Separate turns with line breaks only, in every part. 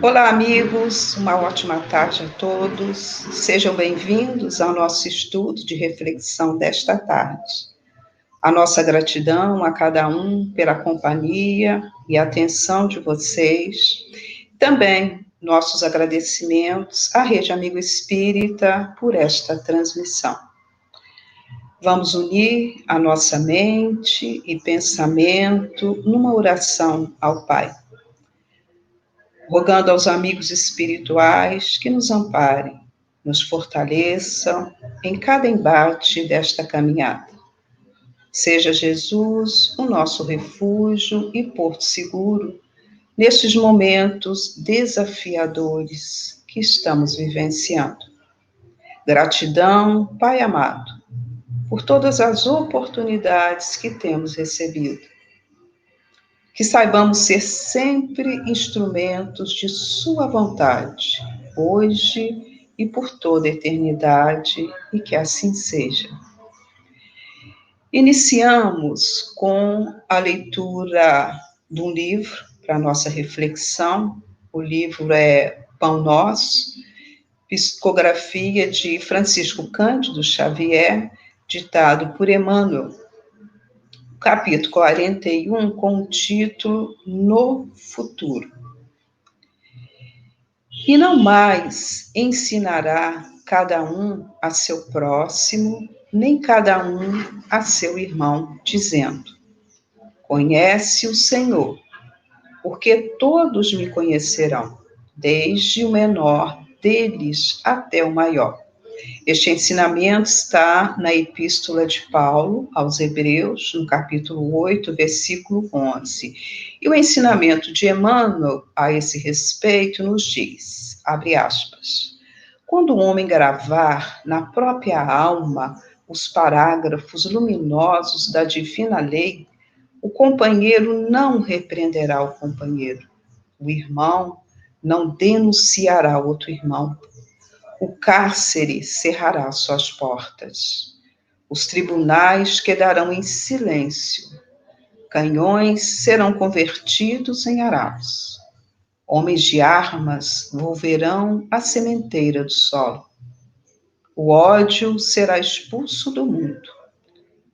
Olá, amigos, uma ótima tarde a todos. Sejam bem-vindos ao nosso estudo de reflexão desta tarde. A nossa gratidão a cada um pela companhia e atenção de vocês. Também nossos agradecimentos à Rede Amigo Espírita por esta transmissão. Vamos unir a nossa mente e pensamento numa oração ao Pai, rogando aos amigos espirituais que nos amparem, nos fortaleçam em cada embate desta caminhada. Seja Jesus o nosso refúgio e porto seguro nestes momentos desafiadores que estamos vivenciando. Gratidão, Pai amado, por todas as oportunidades que temos recebido. Que saibamos ser sempre instrumentos de Sua vontade, hoje e por toda a eternidade, e que assim seja. Iniciamos com a leitura de um livro para nossa reflexão. O livro é Pão Nosso, psicografia de Francisco Cândido Xavier, ditado por Emmanuel. Capítulo 41, com o título No Futuro. E não mais ensinará cada um a seu próximo, nem cada um a seu irmão, dizendo: Conhece o Senhor, porque todos me conhecerão, desde o menor deles até o maior. Este ensinamento está na Epístola de Paulo aos Hebreus, no capítulo 8, versículo 11. E o ensinamento de Emmanuel a esse respeito nos diz, abre aspas, quando o homem gravar na própria alma os parágrafos luminosos da divina lei, o companheiro não repreenderá o companheiro, o irmão não denunciará outro irmão, o cárcere cerrará suas portas. Os tribunais quedarão em silêncio. Canhões serão convertidos em araus. Homens de armas volverão à sementeira do solo. O ódio será expulso do mundo.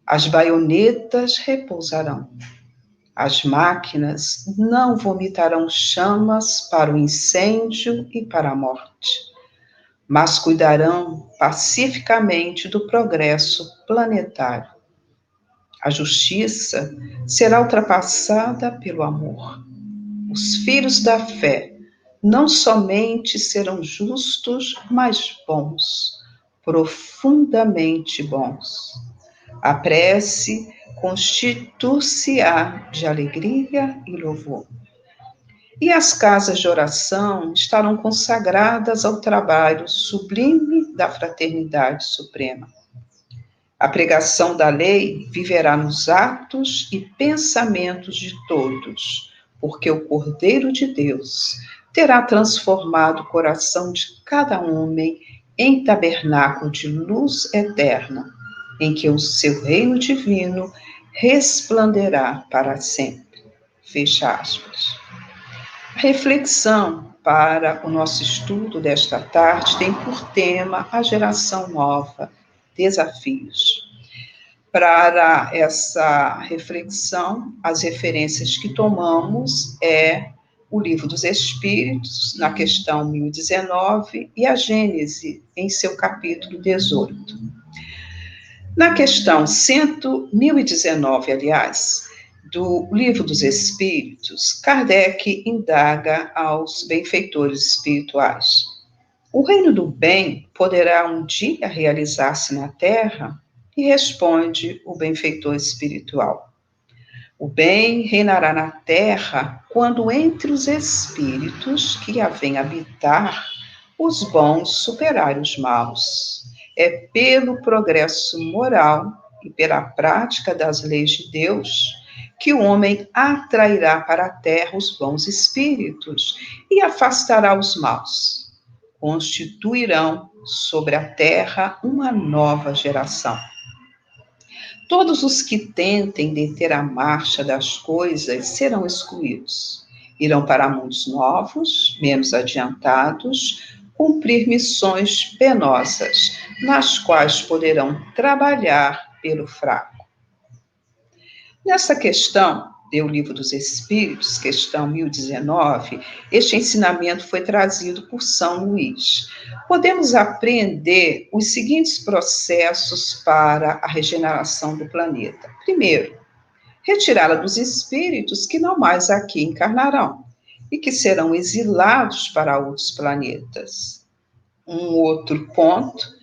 As baionetas repousarão. As máquinas não vomitarão chamas para o incêndio e para a morte, mas cuidarão pacificamente do progresso planetário. A justiça será ultrapassada pelo amor. Os filhos da fé não somente serão justos, mas bons, profundamente bons. A prece constituir-se-á de alegria e louvor. E as casas de oração estarão consagradas ao trabalho sublime da fraternidade suprema. A pregação da lei viverá nos atos e pensamentos de todos, porque o Cordeiro de Deus terá transformado o coração de cada homem em tabernáculo de luz eterna, em que o seu reino divino resplandecerá para sempre. Fecha aspas. A reflexão para o nosso estudo desta tarde tem por tema a geração nova, desafios. Para essa reflexão, as referências que tomamos é o Livro dos Espíritos, na questão 1019, e a Gênese, em seu capítulo 18. Na questão 1019, aliás, do Livro dos Espíritos, Kardec indaga aos benfeitores espirituais: o reino do bem poderá um dia realizar-se na Terra? E responde o benfeitor espiritual: o bem reinará na Terra quando entre os espíritos que a vêm habitar, os bons superarem os maus. É pelo progresso moral e pela prática das leis de Deus que o homem atrairá para a terra os bons espíritos e afastará os maus. Constituirão sobre a terra uma nova geração. Todos os que tentem deter a marcha das coisas serão excluídos, Irão para mundos novos, menos adiantados, cumprir missões penosas, nas quais poderão trabalhar pelo fraco. Nessa questão, do Livro dos Espíritos, questão 1019, este ensinamento foi trazido por São Luís. Podemos aprender os seguintes processos para a regeneração do planeta. Primeiro, retirá-la dos espíritos que não mais aqui encarnarão e que serão exilados para outros planetas. Um outro ponto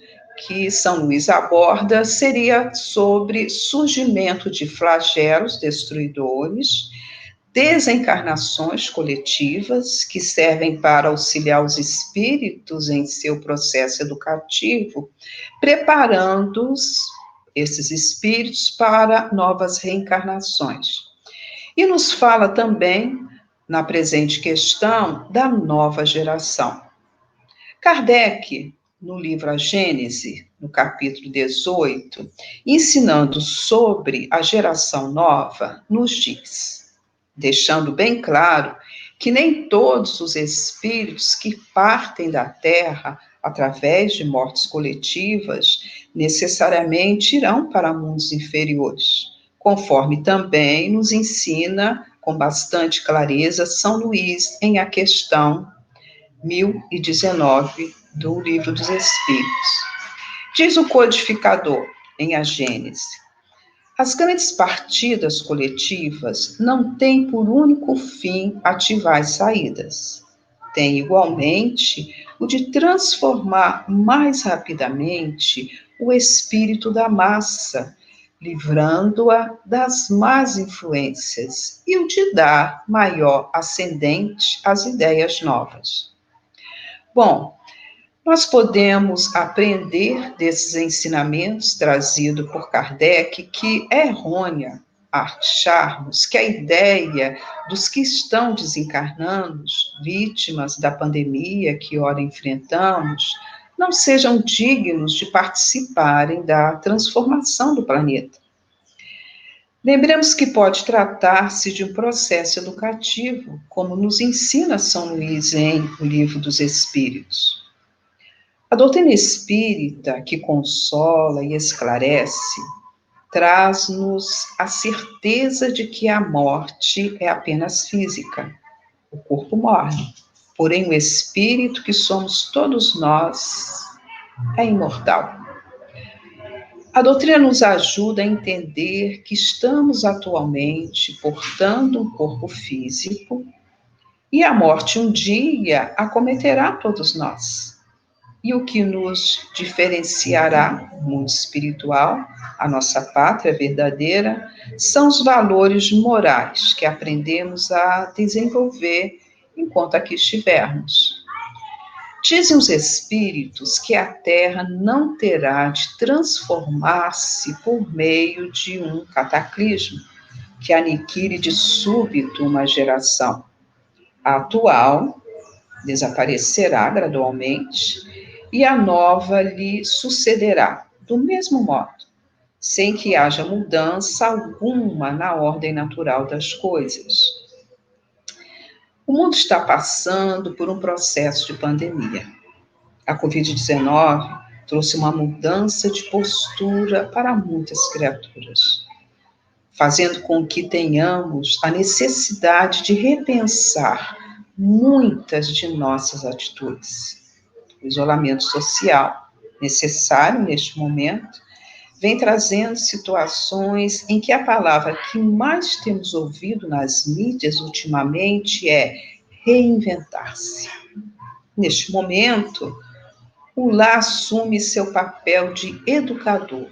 que São Luís aborda seria sobre surgimento de flagelos destruidores, desencarnações coletivas que servem para auxiliar os espíritos em seu processo educativo, preparando-os, esses espíritos, para novas reencarnações. E nos fala também, na presente questão, da nova geração. Kardec, no livro A Gênese, no capítulo 18, ensinando sobre a geração nova, nos diz, deixando bem claro que nem todos os espíritos que partem da Terra através de mortes coletivas necessariamente irão para mundos inferiores, conforme também nos ensina com bastante clareza São Luís em A Questão 1019 do Livro dos Espíritos. Diz o codificador em A Gênese: as grandes partidas coletivas não têm por único fim ativar as saídas. Tem igualmente o de transformar mais rapidamente o espírito da massa, livrando-a das más influências, e o de dar maior ascendente às ideias novas. Bom, nós podemos aprender desses ensinamentos trazidos por Kardec que é errônea acharmos que a ideia dos que estão desencarnando, vítimas da pandemia que ora enfrentamos, não sejam dignos de participarem da transformação do planeta. Lembremos que pode tratar-se de um processo educativo, como nos ensina São Luís em O Livro dos Espíritos. A doutrina espírita, que consola e esclarece, traz-nos a certeza de que a morte é apenas física. O corpo morre, porém o espírito, que somos todos nós, é imortal. A doutrina nos ajuda a entender que estamos atualmente portando um corpo físico e a morte um dia acometerá todos nós. E o que nos diferenciará do mundo espiritual, a nossa pátria verdadeira, são os valores morais que aprendemos a desenvolver enquanto aqui estivermos. Dizem os espíritos que a Terra não terá de transformar-se por meio de um cataclismo que aniquile de súbito uma geração. A atual desaparecerá gradualmente e a nova lhe sucederá do mesmo modo, sem que haja mudança alguma na ordem natural das coisas. O mundo está passando por um processo de pandemia. A Covid-19 trouxe uma mudança de postura para muitas criaturas, fazendo com que tenhamos a necessidade de repensar muitas de nossas atitudes. O isolamento social, necessário neste momento, vem trazendo situações em que a palavra que mais temos ouvido nas mídias ultimamente é reinventar-se. Neste momento, o lar assume seu papel de educador,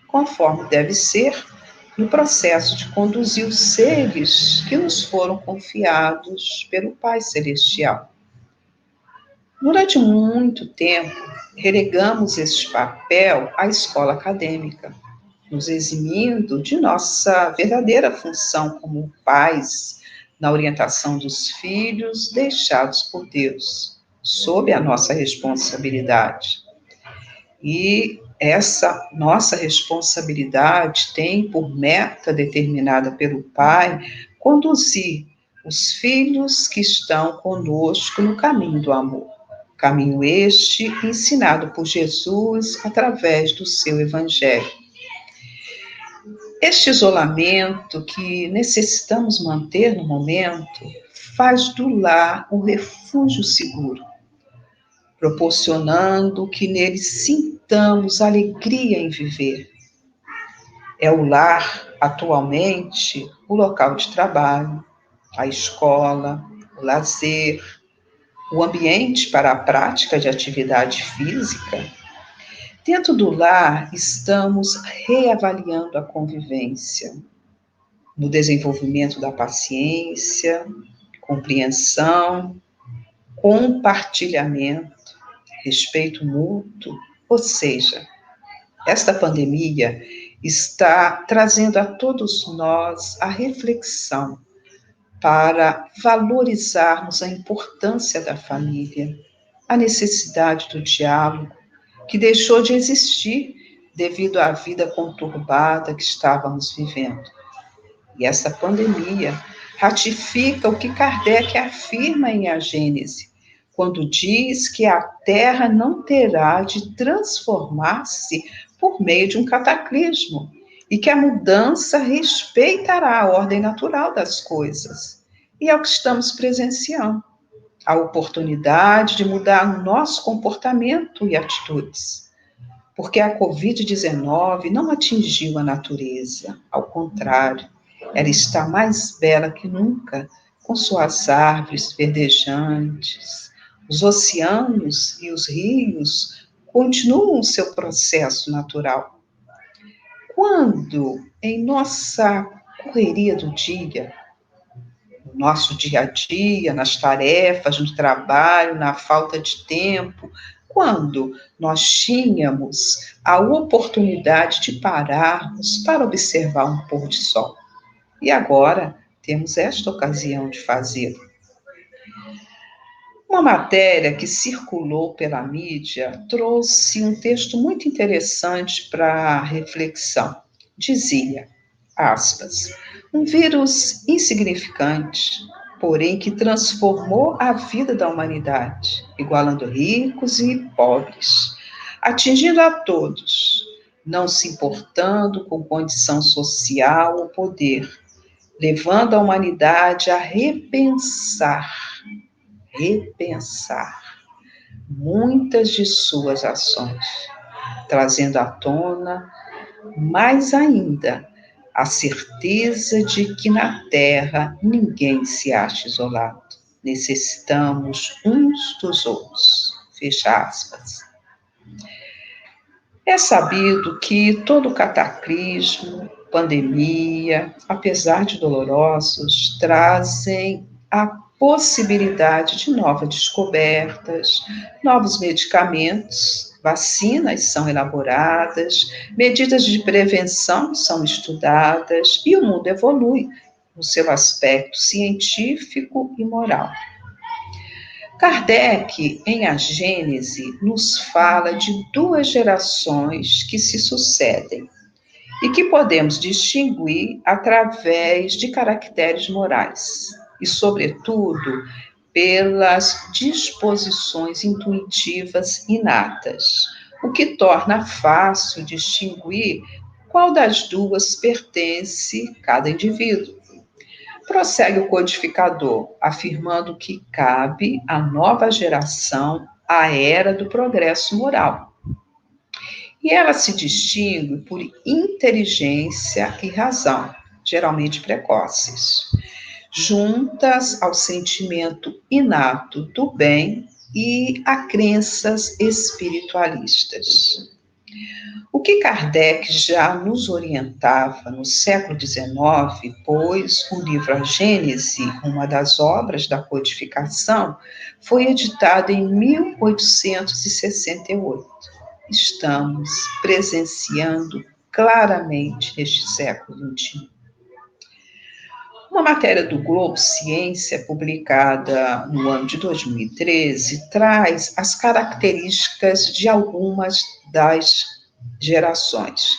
conforme deve ser no processo de conduzir os seres que nos foram confiados pelo Pai Celestial. Durante muito tempo, relegamos este papel à escola acadêmica, nos eximindo de nossa verdadeira função como pais na orientação dos filhos deixados por Deus, sob a nossa responsabilidade. E essa nossa responsabilidade tem por meta determinada pelo Pai conduzir os filhos que estão conosco no caminho do amor. Caminho este ensinado por Jesus através do seu Evangelho. Este isolamento que necessitamos manter no momento faz do lar um refúgio seguro, proporcionando que nele sintamos alegria em viver. É o lar, atualmente, o local de trabalho, a escola, o lazer, o ambiente para a prática de atividade física. Dentro do lar, estamos reavaliando a convivência, no desenvolvimento da paciência, compreensão, compartilhamento, respeito mútuo, ou seja, esta pandemia está trazendo a todos nós a reflexão para valorizarmos a importância da família, a necessidade do diálogo, que deixou de existir devido à vida conturbada que estávamos vivendo. E essa pandemia ratifica o que Kardec afirma em A Gênese, quando diz que a Terra não terá de transformar-se por meio de um cataclismo, e que a mudança respeitará a ordem natural das coisas. E é o que estamos presenciando, a oportunidade de mudar o nosso comportamento e atitudes. Porque a Covid-19 não atingiu a natureza, ao contrário, ela está mais bela que nunca, com suas árvores verdejantes. Os oceanos e os rios continuam o seu processo natural. Quando, em nossa correria do dia, no nosso dia a dia, nas tarefas, no trabalho, na falta de tempo, quando nós tínhamos a oportunidade de pararmos para observar um pôr de sol. E agora temos esta ocasião de fazê-lo. Uma matéria que circulou pela mídia trouxe um texto muito interessante para reflexão. Dizia, aspas, um vírus insignificante, porém que transformou a vida da humanidade, igualando ricos e pobres, atingindo a todos, não se importando com condição social ou poder, levando a humanidade a repensar muitas de suas ações, trazendo à tona, mais ainda, a certeza de que na Terra ninguém se acha isolado. Necessitamos uns dos outros. Fecha aspas. É sabido que todo cataclismo, pandemia, apesar de dolorosos, trazem a possibilidade de novas descobertas, novos medicamentos, vacinas são elaboradas, medidas de prevenção são estudadas e o mundo evolui no seu aspecto científico e moral. Kardec, em A Gênese, nos fala de duas gerações que se sucedem e que podemos distinguir através de caracteres morais e, sobretudo, pelas disposições intuitivas inatas, o que torna fácil distinguir qual das duas pertence cada indivíduo. Prossegue o codificador, afirmando que cabe à nova geração a era do progresso moral. E ela se distingue por inteligência e razão, geralmente precoces, juntas ao sentimento inato do bem e a crenças espiritualistas. O que Kardec já nos orientava no século XIX, pois o livro A Gênese, uma das obras da codificação, foi editado em 1868. Estamos presenciando claramente neste século XXI. Uma matéria do Globo Ciência, publicada no ano de 2013, traz as características de algumas das gerações.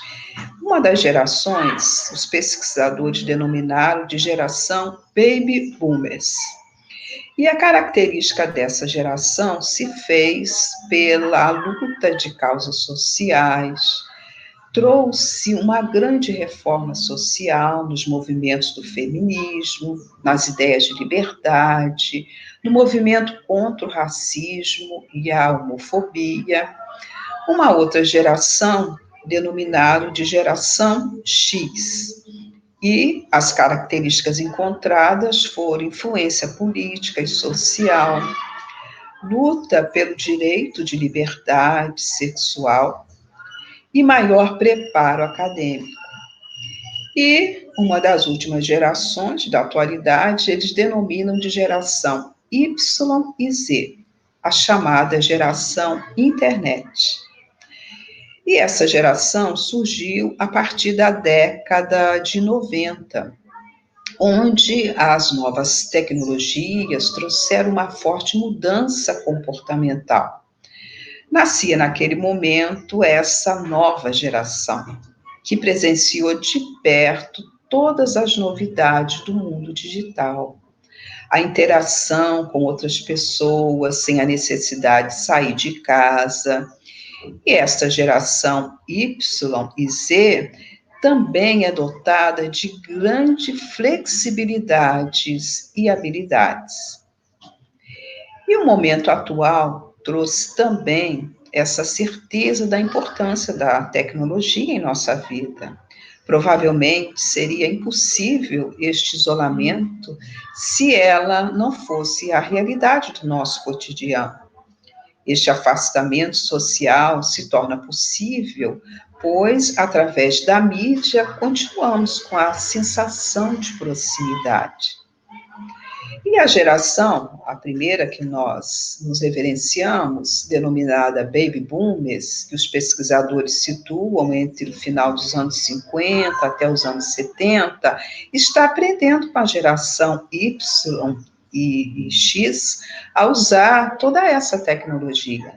Uma das gerações, os pesquisadores denominaram de geração Baby Boomers. E a característica dessa geração se fez pela luta de causas sociais, trouxe uma grande reforma social nos movimentos do feminismo, nas ideias de liberdade, no movimento contra o racismo e a homofobia. Uma outra geração, denominaram de geração X, e as características encontradas foram influência política e social, luta pelo direito de liberdade sexual e maior preparo acadêmico. E uma das últimas gerações da atualidade, eles denominam de geração Y e Z, a chamada geração internet. E essa geração surgiu a partir da década de 90, onde as novas tecnologias trouxeram uma forte mudança comportamental. Nascia naquele momento essa nova geração, que presenciou de perto todas as novidades do mundo digital. A interação com outras pessoas sem a necessidade de sair de casa. E esta geração Y e Z também é dotada de grandes flexibilidades e habilidades. E o momento atual trouxe também essa certeza da importância da tecnologia em nossa vida. Provavelmente seria impossível este isolamento se ela não fosse a realidade do nosso cotidiano. Este afastamento social se torna possível, pois, através da mídia, continuamos com a sensação de proximidade. E a geração, a primeira que nós nos reverenciamos, denominada Baby Boomers, que os pesquisadores situam entre o final dos anos 50 até os anos 70, está aprendendo com a geração Y e X a usar toda essa tecnologia.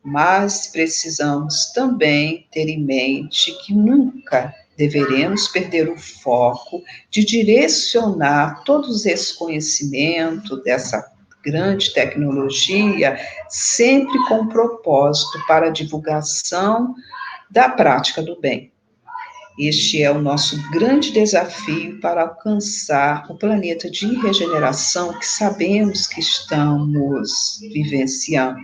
Mas precisamos também ter em mente que nunca deveremos perder o foco de direcionar todos esse conhecimento dessa grande tecnologia sempre com propósito para a divulgação da prática do bem. Este é o nosso grande desafio para alcançar o planeta de regeneração que sabemos que estamos vivenciando.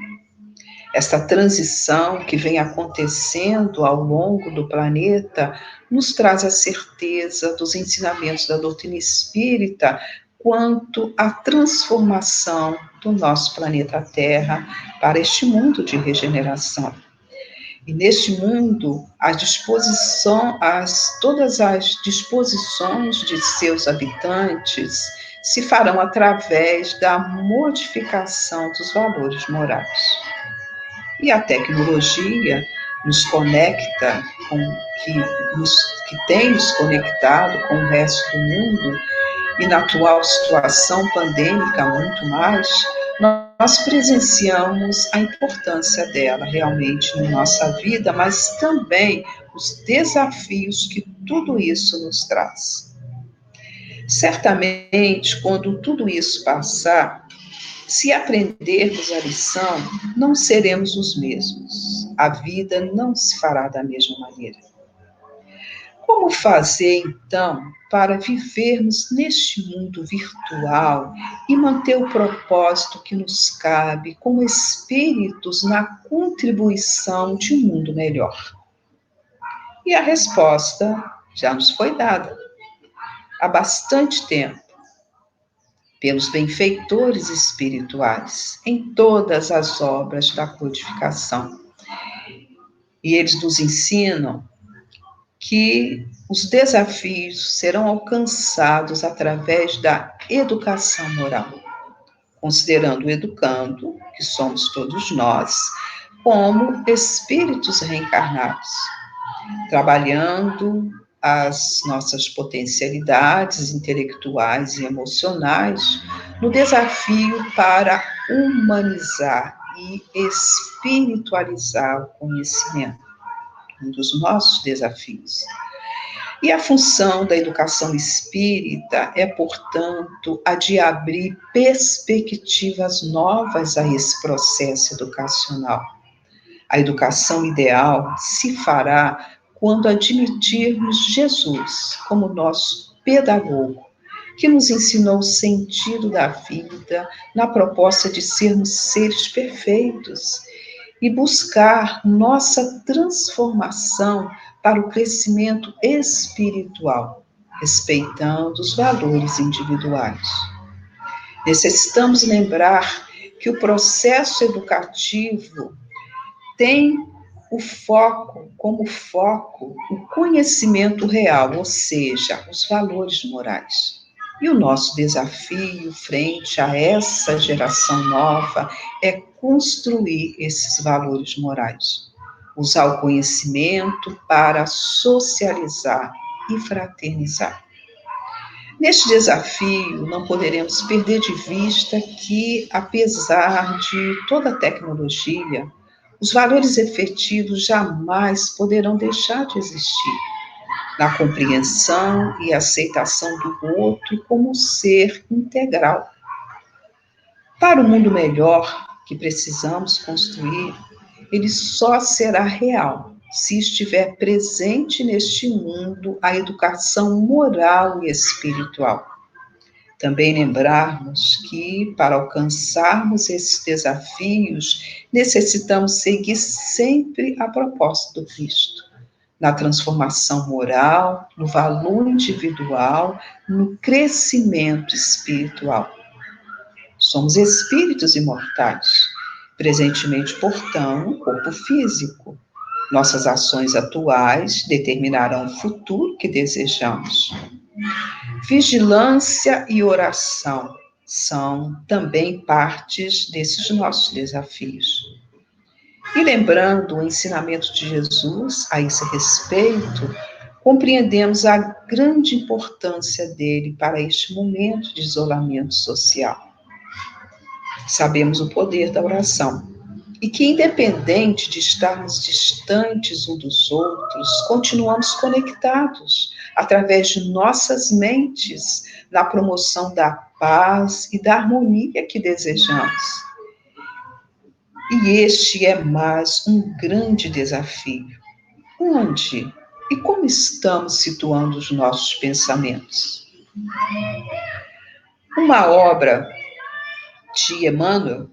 Esta transição que vem acontecendo ao longo do planeta nos traz a certeza dos ensinamentos da doutrina espírita quanto à transformação do nosso planeta Terra para este mundo de regeneração. E neste mundo, todas as disposições de seus habitantes se farão através da modificação dos valores morais. E a tecnologia nos conecta que tem nos conectado com o resto do mundo, e na atual situação pandêmica muito mais, nós presenciamos a importância dela realmente na nossa vida, mas também os desafios que tudo isso nos traz. Certamente, quando tudo isso passar, se aprendermos a lição, não seremos os mesmos. A vida não se fará da mesma maneira. Como fazer, então, para vivermos neste mundo virtual e manter o propósito que nos cabe como espíritos na contribuição de um mundo melhor? E a resposta já nos foi dada há bastante tempo, pelos benfeitores espirituais, em todas as obras da codificação. E eles nos ensinam que os desafios serão alcançados através da educação moral, considerando o educando, que somos todos nós, como espíritos reencarnados, trabalhando as nossas potencialidades intelectuais e emocionais no desafio para humanizar e espiritualizar o conhecimento, um dos nossos desafios. E a função da educação espírita é, portanto, a de abrir perspectivas novas a esse processo educacional. A educação ideal se fará quando admitirmos Jesus como nosso pedagogo, que nos ensinou o sentido da vida na proposta de sermos seres perfeitos e buscar nossa transformação para o crescimento espiritual, respeitando os valores individuais. Necessitamos lembrar que o processo educativo tem como foco o conhecimento real, ou seja, os valores morais. E o nosso desafio frente a essa geração nova é construir esses valores morais. Usar o conhecimento para socializar e fraternizar. Neste desafio, não poderemos perder de vista que, apesar de toda a tecnologia, os valores efetivos jamais poderão deixar de existir na compreensão e aceitação do outro como um ser integral. Para o mundo melhor que precisamos construir, ele só será real se estiver presente neste mundo a educação moral e espiritual. Também lembrarmos que, para alcançarmos esses desafios, necessitamos seguir sempre a proposta do Cristo, na transformação moral, no valor individual, no crescimento espiritual. Somos espíritos imortais, presentemente portando um corpo físico. Nossas ações atuais determinarão o futuro que desejamos. Vigilância e oração são também partes desses nossos desafios. E lembrando o ensinamento de Jesus a esse respeito, compreendemos a grande importância dele para este momento de isolamento social. Sabemos o poder da oração e que, independente de estarmos distantes uns dos outros, continuamos conectados através de nossas mentes na promoção da paz e da harmonia que desejamos. E este é mais um grande desafio. Onde e como estamos situando os nossos pensamentos? Uma obra de Emmanuel,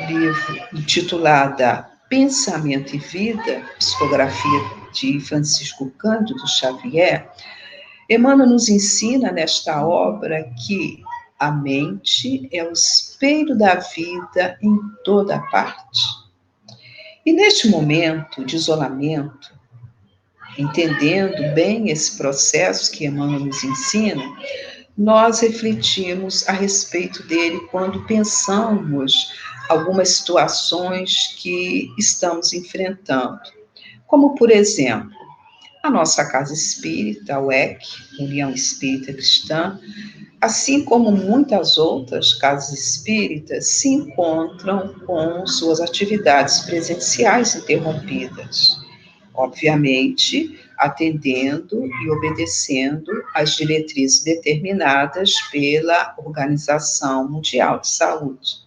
livro intitulada Pensamento e Vida, psicografia de Francisco Cândido Xavier, Emmanuel nos ensina nesta obra que a mente é o espelho da vida em toda parte. E neste momento de isolamento, entendendo bem esse processo que Emmanuel nos ensina, nós refletimos a respeito dele quando pensamos algumas situações que estamos enfrentando. Como, por exemplo, a nossa casa espírita, a UEC, União Espírita Cristã, assim como muitas outras casas espíritas, se encontram com suas atividades presenciais interrompidas. Obviamente, atendendo e obedecendo às diretrizes determinadas pela Organização Mundial de Saúde.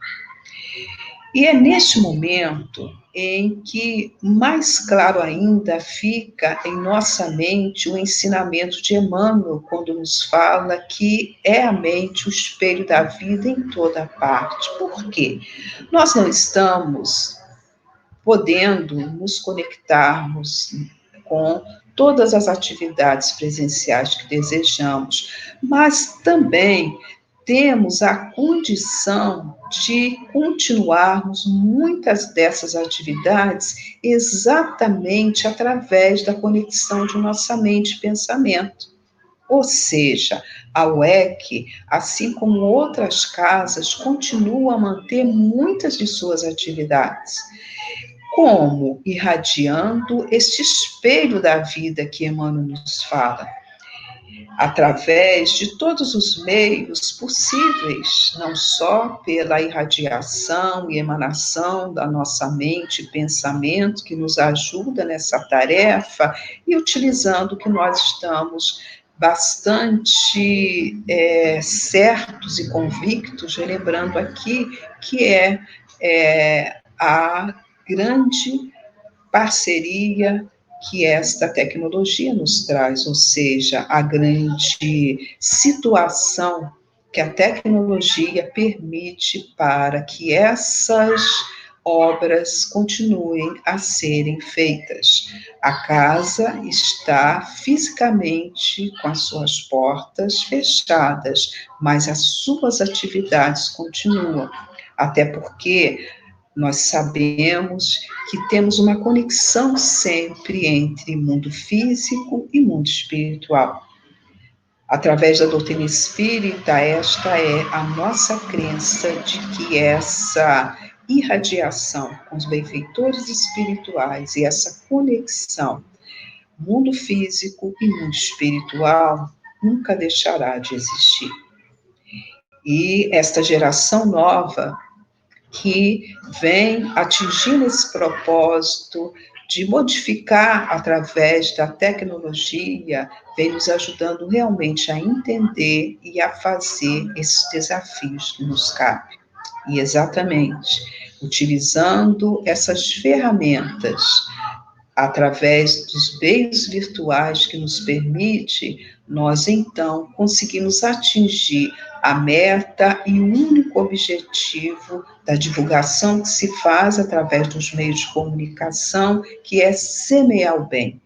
E é neste momento em que mais claro ainda fica em nossa mente o ensinamento de Emmanuel, quando nos fala que é a mente o espelho da vida em toda parte. Por quê? Nós não estamos podendo nos conectarmos com todas as atividades presenciais que desejamos, mas também temos a condição de continuarmos muitas dessas atividades exatamente através da conexão de nossa mente e pensamento. Ou seja, a UEC, assim como outras casas, continua a manter muitas de suas atividades. Como? Irradiando este espelho da vida que Emmanuel nos fala. através de todos os meios possíveis, não só pela irradiação e emanação da nossa mente e pensamento, que nos ajuda nessa tarefa, e utilizando o que nós estamos bastante certos e convictos, relembrando aqui que é a grande parceria que esta tecnologia nos traz, ou seja, a grande situação que a tecnologia permite para que essas obras continuem a serem feitas. A casa está fisicamente com as suas portas fechadas, mas as suas atividades continuam, até porque nós sabemos que temos uma conexão sempre entre mundo físico e mundo espiritual. Através da doutrina espírita, esta é a nossa crença de que essa irradiação com os benfeitores espirituais e essa conexão mundo físico e mundo espiritual nunca deixará de existir. E esta geração nova que vem atingindo esse propósito de modificar através da tecnologia, vem nos ajudando realmente a entender e a fazer esses desafios que nos cabem. E exatamente, utilizando essas ferramentas através dos meios virtuais que nos permite, nós então conseguimos atingir a meta e o único objetivo da divulgação que se faz através dos meios de comunicação, que é semear o bem.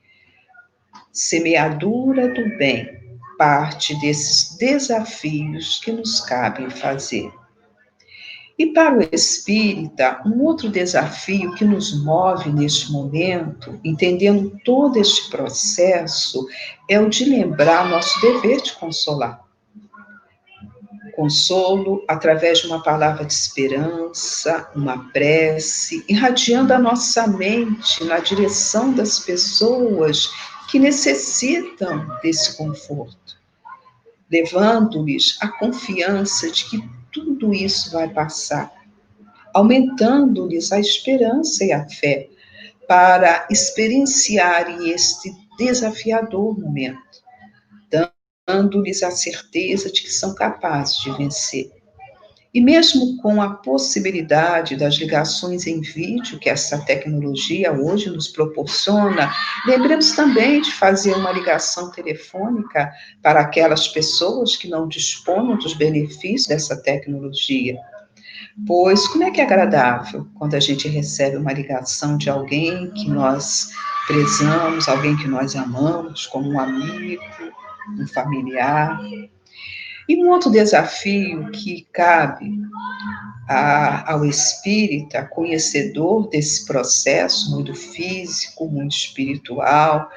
Semeadura do bem, parte desses desafios que nos cabem fazer. E para o espírita, um outro desafio que nos move neste momento, entendendo todo este processo, é o de lembrar nosso dever de consolar. Consolo através de uma palavra de esperança, uma prece, irradiando a nossa mente na direção das pessoas que necessitam desse conforto, levando-lhes a confiança de que tudo isso vai passar, aumentando-lhes a esperança e a fé para experienciarem este desafiador momento, dando-lhes a certeza de que são capazes de vencer. E mesmo com a possibilidade das ligações em vídeo que essa tecnologia hoje nos proporciona, lembremos também de fazer uma ligação telefônica para aquelas pessoas que não dispõem dos benefícios dessa tecnologia. Pois como é que é agradável quando a gente recebe uma ligação de alguém que nós prezamos, alguém que nós amamos, como um amigo, um familiar. E um outro desafio que cabe ao espírita, conhecedor desse processo, mundo físico, mundo espiritual,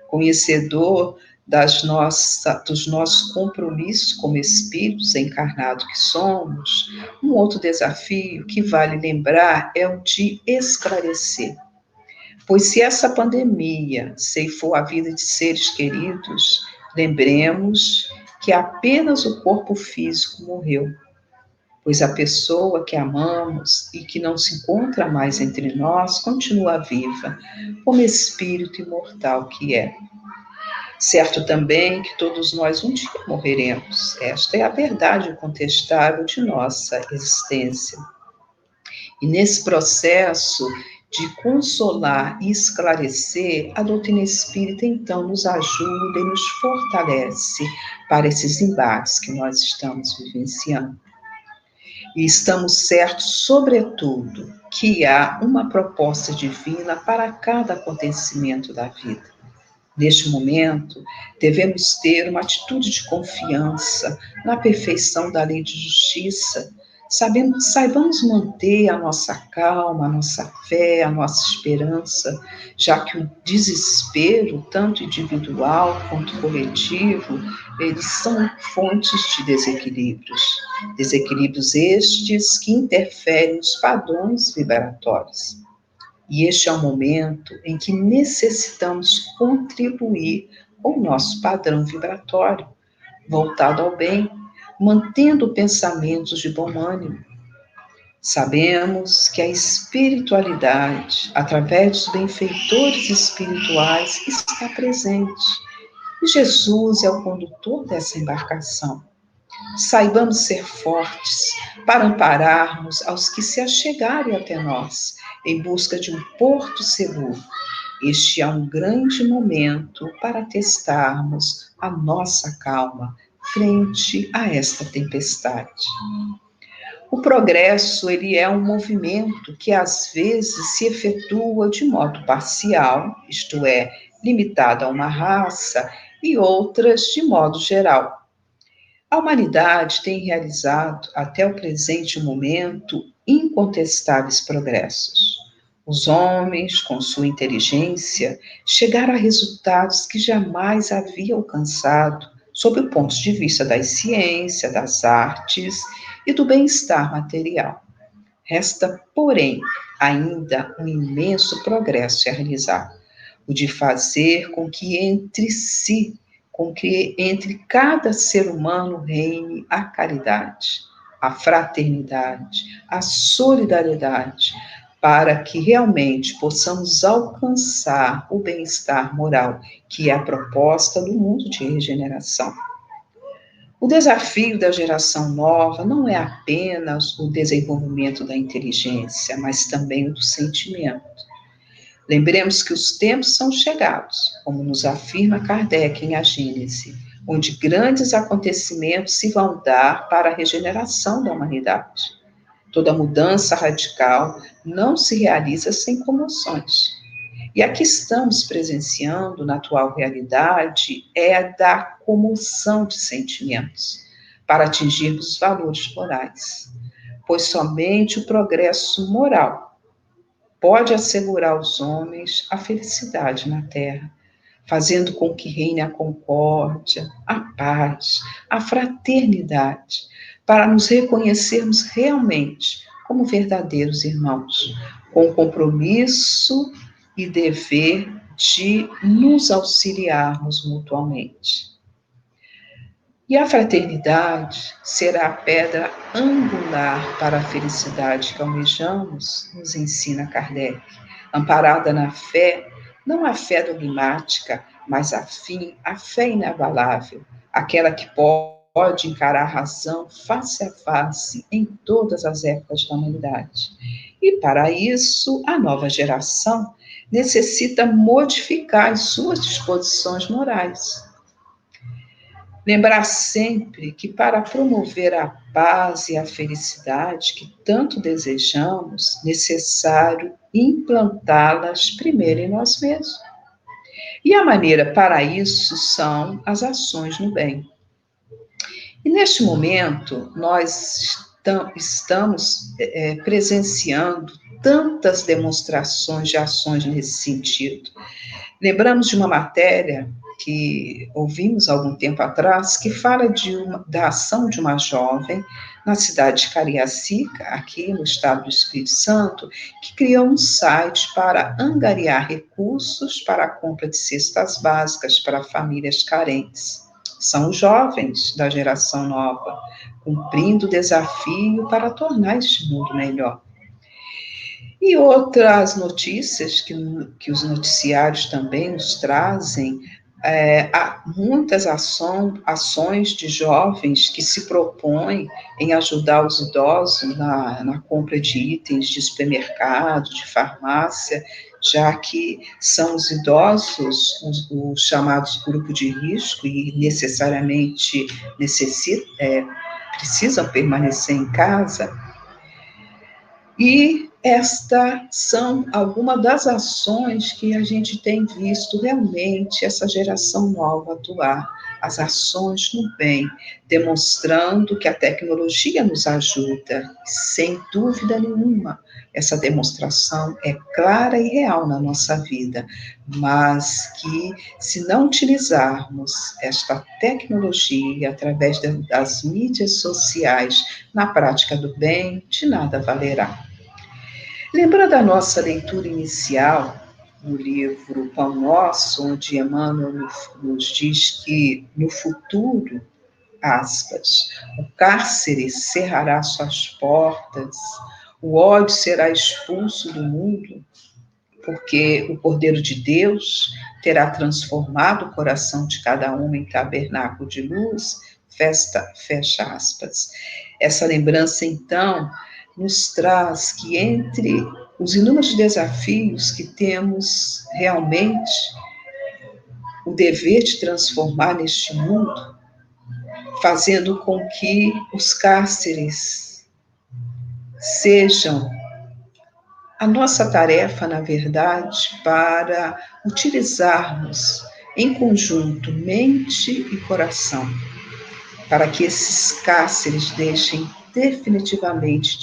conhecedor dos nossos compromissos como espíritos encarnados que somos, um outro desafio que vale lembrar é o de esclarecer. Pois se essa pandemia ceifou a vida de seres queridos, lembremos que apenas o corpo físico morreu, pois a pessoa que amamos e que não se encontra mais entre nós continua viva, como espírito imortal que é. Certo também que todos nós um dia morreremos. Esta é a verdade incontestável de nossa existência. E nesse processo de consolar e esclarecer, a doutrina espírita então nos ajuda e nos fortalece para esses embates que nós estamos vivenciando. E estamos certos, sobretudo, que há uma proposta divina para cada acontecimento da vida. Neste momento, devemos ter uma atitude de confiança na perfeição da lei de justiça. Saibamos manter a nossa calma, a nossa fé, a nossa esperança, já que o desespero, tanto individual quanto coletivo, eles são fontes de desequilíbrios. Desequilíbrios estes que interferem nos padrões vibratórios. E este é o momento em que necessitamos contribuir ou nosso padrão vibratório, voltado ao bem, mantendo pensamentos de bom ânimo. Sabemos que a espiritualidade, através dos benfeitores espirituais, está presente. E Jesus é o condutor dessa embarcação. Saibamos ser fortes para ampararmos aos que se achegarem até nós, em busca de um porto seguro. Este é um grande momento para testarmos a nossa calma frente a esta tempestade. O progresso, ele é um movimento que às vezes se efetua de modo parcial, isto é, limitado a uma raça, e outras de modo geral. A humanidade tem realizado, até o presente momento, incontestáveis progressos. Os homens, com sua inteligência, chegaram a resultados que jamais havia alcançado, sob o ponto de vista da ciência, das artes e do bem-estar material. Resta, porém, ainda um imenso progresso a realizar, o de fazer com que entre cada ser humano reine a caridade, a fraternidade, a solidariedade, para que realmente possamos alcançar o bem-estar moral, que é a proposta do mundo de regeneração. O desafio da geração nova não é apenas o desenvolvimento da inteligência, mas também o do sentimento. Lembremos que os tempos são chegados, como nos afirma Kardec em A Gênese, onde grandes acontecimentos se vão dar para a regeneração da humanidade. Toda mudança radical não se realiza sem comoções. E a que estamos presenciando na atual realidade é a da comoção de sentimentos, para atingirmos os valores morais. Pois somente o progresso moral pode assegurar aos homens a felicidade na Terra, fazendo com que reine a concórdia, a paz, a fraternidade, para nos reconhecermos realmente como verdadeiros irmãos, com compromisso e dever de nos auxiliarmos mutuamente. E a fraternidade será a pedra angular para a felicidade que almejamos, nos ensina Kardec, amparada na fé, não a fé dogmática, mas a fé inabalável, aquela que pode encarar a razão face a face em todas as épocas da humanidade. E para isso, a nova geração necessita modificar as suas disposições morais. Lembrar sempre que para promover a paz e a felicidade que tanto desejamos, necessário implantá-las primeiro em nós mesmos. E a maneira para isso são as ações no bem. E neste momento, nós estamos presenciando tantas demonstrações de ações nesse sentido. Lembramos de uma matéria que ouvimos algum tempo atrás, que fala da ação de uma jovem na cidade de Cariacica, aqui no estado do Espírito Santo, que criou um site para angariar recursos para a compra de cestas básicas para famílias carentes. São jovens da geração nova, cumprindo o desafio para tornar este mundo melhor. E outras notícias que os noticiários também nos trazem, há muitas ações de jovens que se propõem em ajudar os idosos na compra de itens de supermercado, de farmácia, já que são os idosos os chamados grupo de risco e necessariamente precisam permanecer em casa. E estas são algumas das ações que a gente tem visto realmente essa geração nova atuar, as ações no bem, demonstrando que a tecnologia nos ajuda, sem dúvida nenhuma. Essa demonstração é clara e real na nossa vida, mas que se não utilizarmos esta tecnologia através das mídias sociais na prática do bem, de nada valerá. Lembrando a nossa leitura inicial, no livro Pão Nosso, onde Emmanuel nos diz que no futuro, aspas, o cárcere cerrará suas portas, o ódio será expulso do mundo, porque o Cordeiro de Deus terá transformado o coração de cada um em tabernáculo de luz, fecha aspas. Essa lembrança, então, nos traz que entre os inúmeros desafios que temos realmente o dever de transformar neste mundo, fazendo com que os cárceres sejam a nossa tarefa, na verdade, para utilizarmos em conjunto mente e coração, para que esses cárceres deixem definitivamente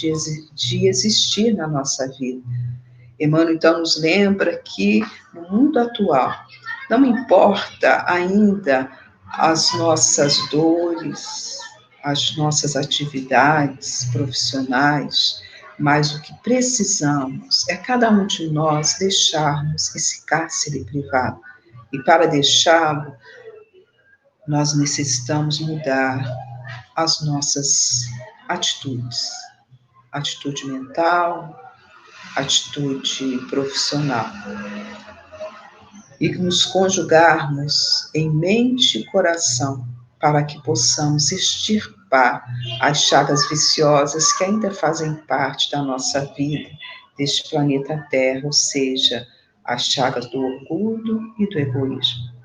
de existir na nossa vida. Emmanuel, então, nos lembra que no mundo atual, não importa ainda as nossas dores, as nossas atividades profissionais, mas o que precisamos é cada um de nós deixarmos esse cárcere privado. E para deixá-lo, nós necessitamos mudar as nossas atitudes. Atitude mental, atitude profissional. E nos conjugarmos em mente e coração para que possamos extirpar as chagas viciosas que ainda fazem parte da nossa vida, deste planeta Terra, ou seja, as chagas do orgulho e do egoísmo.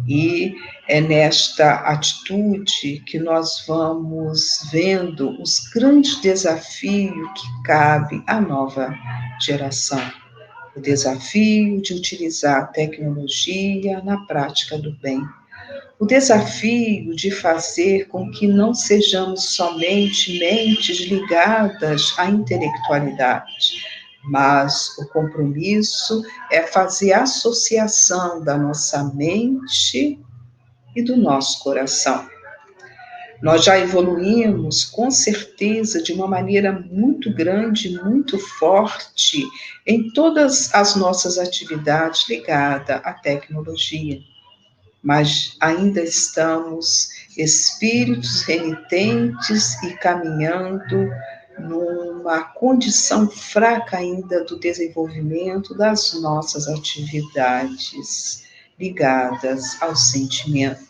E é nesta atitude que nós vamos vendo os grandes desafios que cabe à nova geração. O desafio de utilizar a tecnologia na prática do bem. O desafio de fazer com que não sejamos somente mentes ligadas à intelectualidade, mas o compromisso é fazer a associação da nossa mente e do nosso coração. Nós já evoluímos, com certeza, de uma maneira muito grande, muito forte, em todas as nossas atividades ligadas à tecnologia. Mas ainda estamos espíritos renitentes e caminhando numa condição fraca ainda do desenvolvimento das nossas atividades ligadas ao sentimento.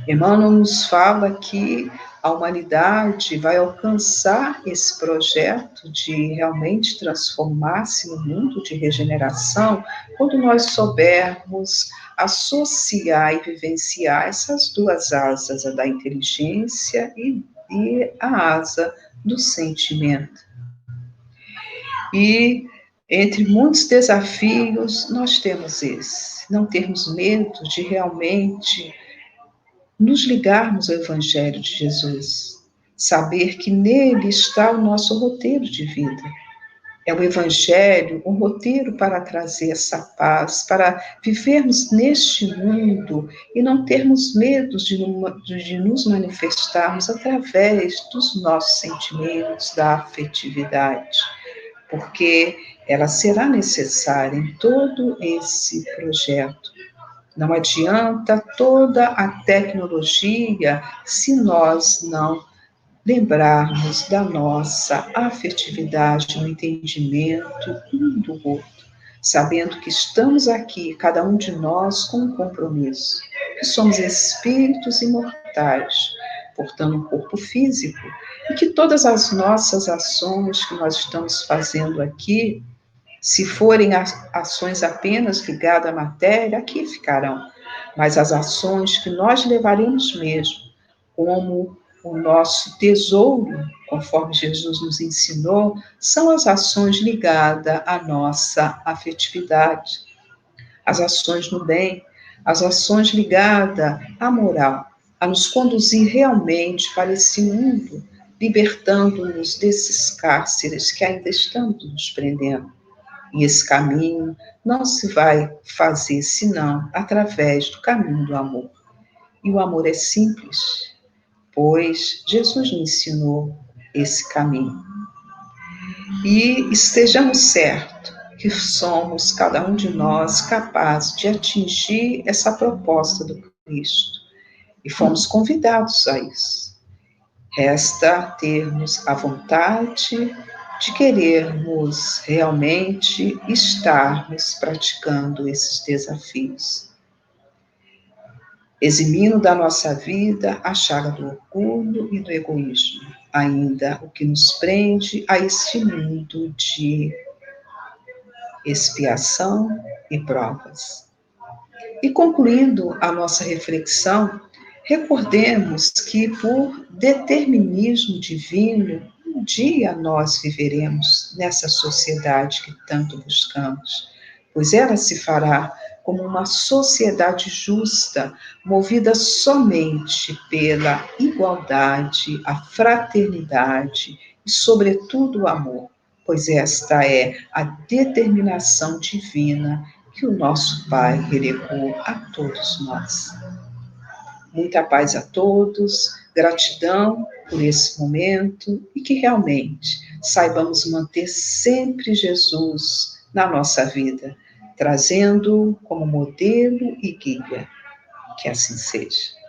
Emmanuel nos fala que a humanidade vai alcançar esse projeto de realmente transformar-se no mundo de regeneração quando nós soubermos associar e vivenciar essas duas asas, a da inteligência e a asa do sentimento. E entre muitos desafios, nós temos esse, não termos medo de realmente nos ligarmos ao Evangelho de Jesus, saber que nele está o nosso roteiro de vida. É o Evangelho, um roteiro para trazer essa paz, para vivermos neste mundo e não termos medo de nos manifestarmos através dos nossos sentimentos, da afetividade, porque ela será necessária em todo esse projeto. Não adianta toda a tecnologia se nós não lembrarmos da nossa afetividade no entendimento um do outro, sabendo que estamos aqui, cada um de nós, com um compromisso, que somos espíritos imortais, portando um corpo físico, e que todas as nossas ações que nós estamos fazendo aqui, se forem ações apenas ligadas à matéria, aqui ficarão. Mas as ações que nós levaremos mesmo, como o nosso tesouro, conforme Jesus nos ensinou, são as ações ligadas à nossa afetividade, as ações no bem, as ações ligadas à moral, a nos conduzir realmente para esse mundo, libertando-nos desses cárceres que ainda estamos nos prendendo. E esse caminho não se vai fazer senão através do caminho do amor. E o amor é simples, pois Jesus nos ensinou esse caminho. E estejamos certos que somos, cada um de nós, capaz de atingir essa proposta do Cristo. E fomos convidados a isso. Resta termos a vontade de querermos realmente estarmos praticando esses desafios, eximindo da nossa vida a chaga do orgulho e do egoísmo, ainda o que nos prende a este mundo de expiação e provas. E concluindo a nossa reflexão, recordemos que por determinismo divino, um dia nós viveremos nessa sociedade que tanto buscamos, pois ela se fará como uma sociedade justa, movida somente pela igualdade, a fraternidade e, sobretudo, o amor, pois esta é a determinação divina que o nosso Pai relegou a todos nós. Muita paz a todos, gratidão por esse momento e que realmente saibamos manter sempre Jesus na nossa vida, trazendo como modelo e guia. Que assim seja.